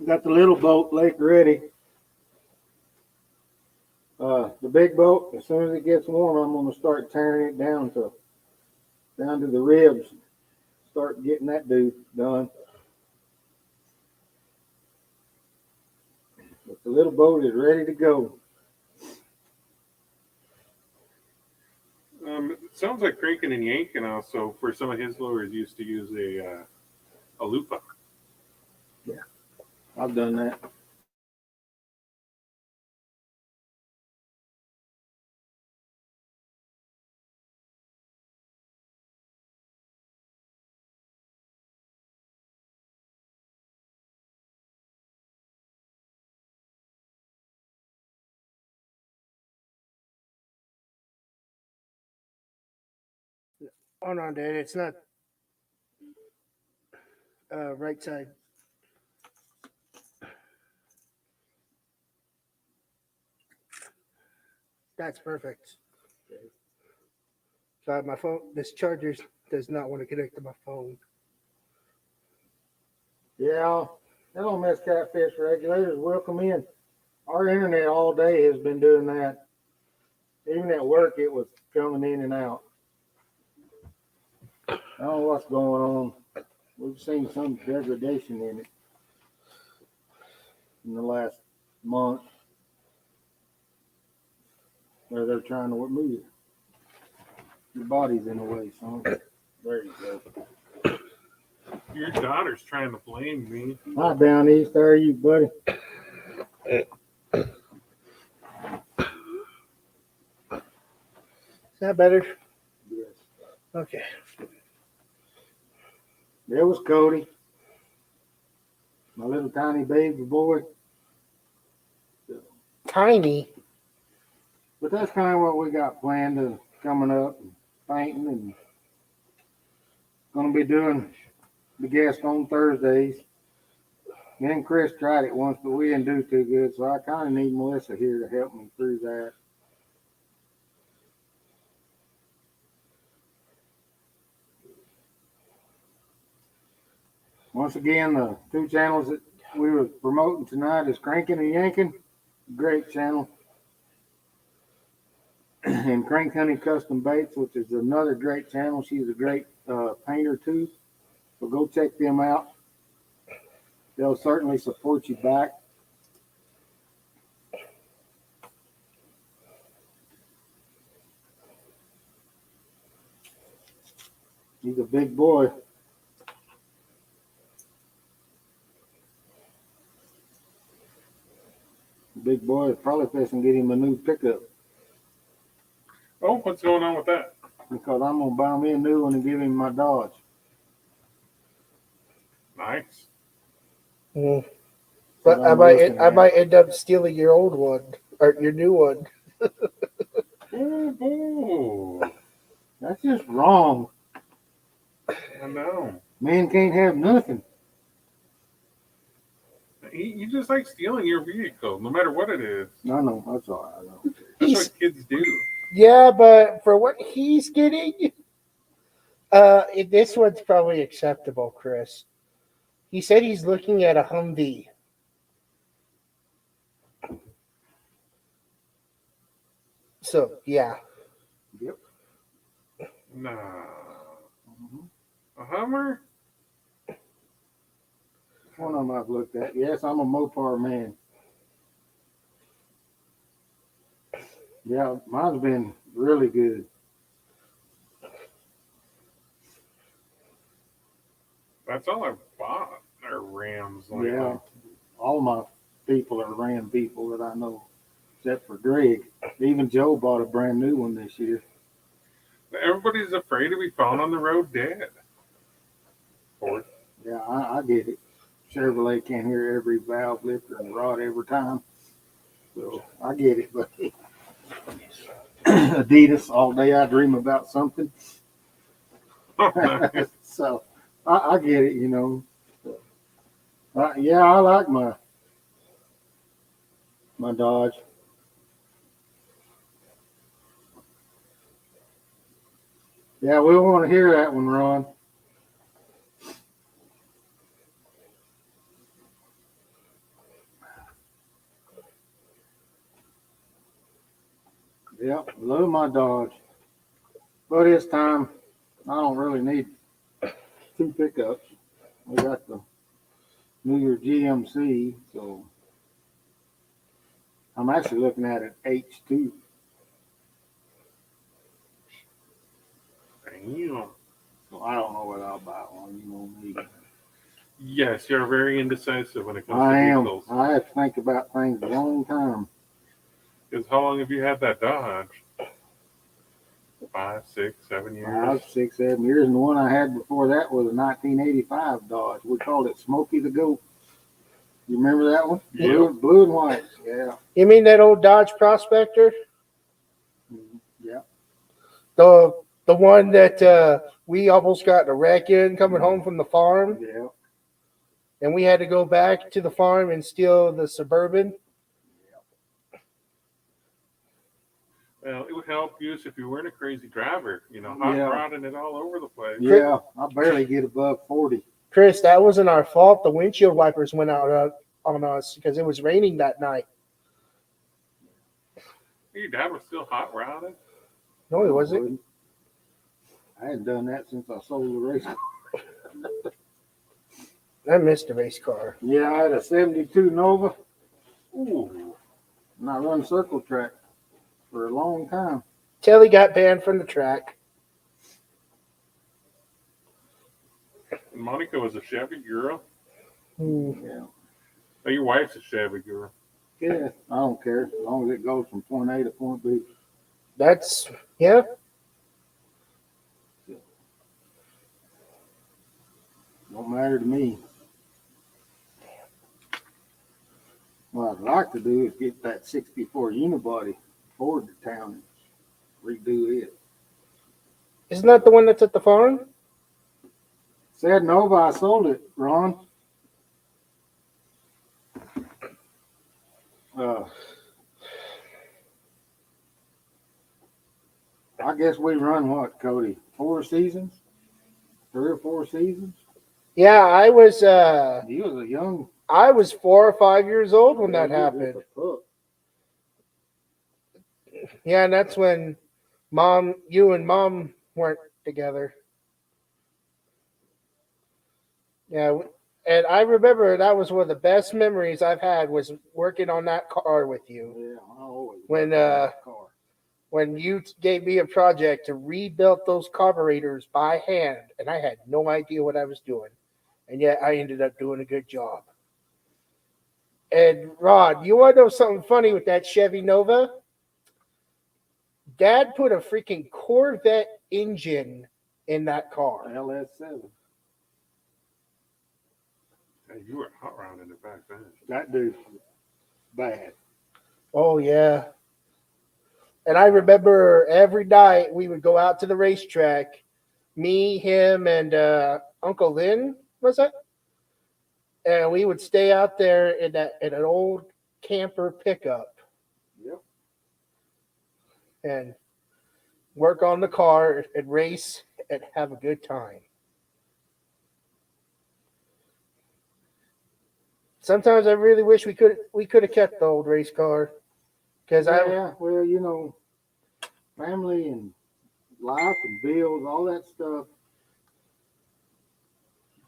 Got the little boat lake ready. The big boat, as soon as it gets warm, I'm going to start tearing it down to the ribs. Start getting that dude done. But the little boat is ready to go. It sounds like cranking and yanking also for some of his lures used to use a lupa. Yeah, I've done that. Oh no, dude, it's not. Right side. That's perfect. God, my phone. This charger does not want to connect to my phone. Yeah, hello, Miss Catfish Regulators. Welcome in. Our internet all day has been doing that. Even at work, it was coming in and out. I don't know what's going on. We've seen some degradation in it in the last month. Where they're trying to move it. Your body's in the way, son. There you go. Your daughter's trying to blame me. Hi, down east. How are you, buddy? Is that better? Yes. Okay. There was Cody, my little tiny baby boy. Tiny. But that's kind of what we got planned coming up, and painting, and going to be doing the guest on Thursdays. Me and Chris tried it once, but we didn't do too good, so I kind of need Melissa here to help me through that. Once again, the two channels that we were promoting tonight is Cranking and Yanking, great channel, and Crank Honey Custom Baits, which is another great channel. She's a great painter too, so go check them out. They'll certainly support you back. He's a big boy. Big boy is probably fixing to get him a new pickup Oh, what's going on with that? because I'm gonna buy me a new one and give him my Dodge. Nice. Mm. That's But what I'm looking I at. might end up stealing your old one or your new one. Ooh. That's just wrong. I know. Man can't have nothing. You just like stealing your vehicle, no matter what it is. No, that's all right. I know. That's He's- what kids do. Yeah, but for what he's getting, this one's probably acceptable, Chris. He said he's looking at a Humvee. So yeah, Yep. Nah. Mhm. A Hummer? One of them I've looked at. Yes, I'm a Mopar man. Yeah, mine's been really good. That's all I've bought are Rams lately. Yeah, all my people are Ram people that I know. except for Greg. Even Joe bought a brand new one this year. Everybody's afraid to be found on the road dead. Or Yeah, I get it. Chevrolet can't hear every valve lifter and rod every time. So I get it, but Adidas, all day I dream about something. So I get it, you know. Yeah, I like my Dodge. Yeah, we want to hear that one, Ron. Yep, love my Dodge. But this time, I don't really need two pickups. We got the newer GMC, so I'm actually looking at an H2. damn. So I don't know whether I'll buy one. You know me. Yes, you're very indecisive when it comes I to am. vehicles. I have to think about things a long time. Because how long have you had that Dodge? 5, 6, 7 years? 5, 6, 7 years. And the one I had before that was a 1985 Dodge. We called it Smokey the Goat. You remember that one? Yeah. Blue and white. Yeah. You mean that old Dodge Prospector? Yeah. The one that we almost got in a wreck in coming home from the farm, Yeah. and we had to go back to the farm and steal the Suburban. Well, it would help you if you weren't a crazy driver. You know, hot Yeah. rodding it all over the place. Yeah. I barely get above 40. Chris, that wasn't our fault. The windshield wipers went out on us because it was raining that night. Your dad was still hot rodding? No, it wasn't. I hadn't done that since I sold the race car. I missed the race car. Yeah, I had a 72 Nova, Ooh. and I run circle track for a long time. Telly got banned from the track. And Monica was a Chevy girl. Yeah. Oh, your wife's a Chevy girl. Yeah, I don't care as long as it goes from point A to point B. That's, yeah. Don't matter to me. What I'd like to do is get that 64 unibody Ford to town and redo it. Isn't that the one that's at the farm? Said Nova, I sold it, Ron. I guess we run what, Cody? 4 seasons? 3 or 4 seasons? Yeah, I was He was a young. 4 or 5 years old when that he was happened. just a pup. Yeah, and that's when you and Mom weren't together. Yeah, and I remember that was one of the best memories I've had was working on that car with you. Yeah, I always When, loved that car. When you gave me a project to rebuild those carburetors by hand, and I had no idea what I was doing, and yet I ended up doing a good job. And Rod, you want to know something funny with that Chevy Nova? Dad put a freaking Corvette engine in that car. LS7. Hey, you were hot rodding it back then. That dude was bad. Oh, yeah. And I remember every night we would go out to the racetrack, me, him, and Uncle Lynn, was it? And we would stay out there in an old camper pickup. Yep. And work on the car and race and have a good time. Sometimes I really wish we could have kept the old race car because well, you know, family and life and bills, all that stuff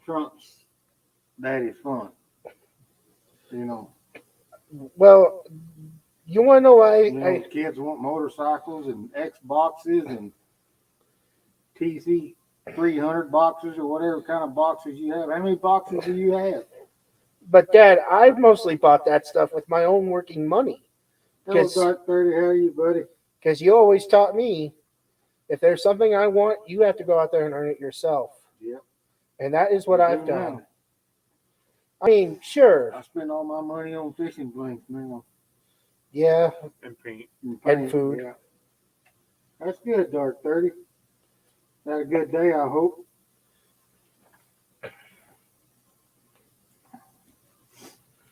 trumps daddy's fun. You know, well, you want to know why kids want motorcycles and Xboxes and TC 300 boxes or whatever kind of boxes you have. How many boxes do you have? But Dad, I mostly bought that stuff with my own working money. Hello, Because Dark 30. How are you, buddy? you always taught me if there's something I want, you have to go out there and earn it yourself. Yep. And that is what I I've do done. now. I mean, sure. I spend all my money on fishing blanks now. Yeah. And paint. And paint, food. Yeah. That's good, Dark 30. Had a good day, I hope.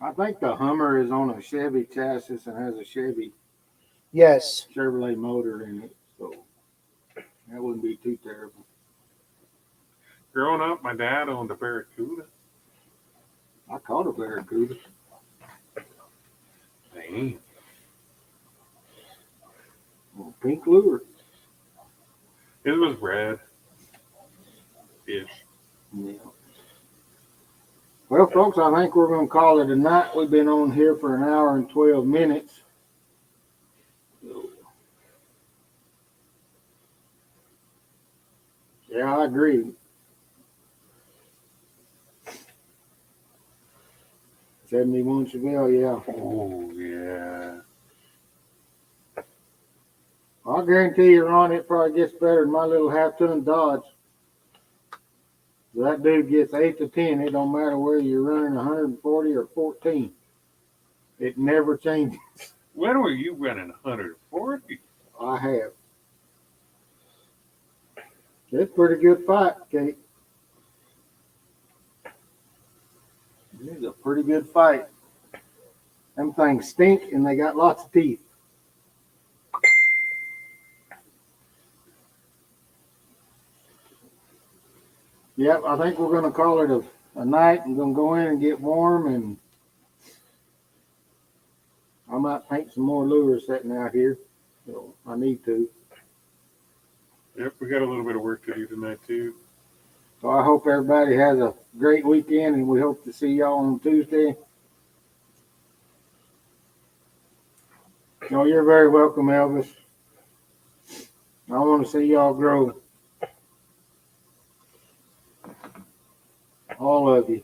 I think the Hummer is on a Chevy chassis and has a Yes. Chevrolet motor in it, so that wouldn't be too terrible. Growing up, my dad owned a Barracuda. I caught a Barracuda. Dang. Pink lure. It was red. Fish. Yeah. Well, folks, I think we're going to call it a night. We've been on here for an hour and 12 minutes. Yeah, I agree. 71 Chevelle, yeah. Oh, yeah. I guarantee you, Ron, it probably gets better than my little half-ton Dodge. That dude gets 8 to 10. It don't matter whether you're running 140 or 14. It never changes. When were you running 140? I have. It's a pretty good fight, Kate. It's a pretty good fight. Them things stink and they got lots of teeth. Yep, I think we're going to call it a night. I'm going to go in and get warm, and I might paint some more lures sitting out here. So I need to. Yep, we got a little bit of work to do tonight, too. So I hope everybody has a great weekend, and we hope to see y'all on Tuesday. No, you're very welcome, Elvis. I want to see y'all grow. All of you.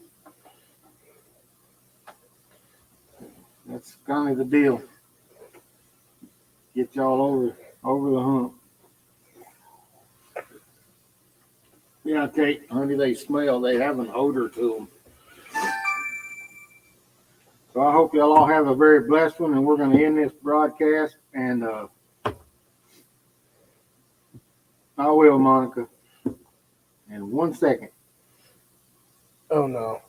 That's kind of the deal. Get y'all over the hump. Yeah, Kate, honey, they smell. They have an odor to them. So I hope y'all all have a very blessed one, and we're going to end this broadcast. And I will, Monica. In 1 second. Oh, no.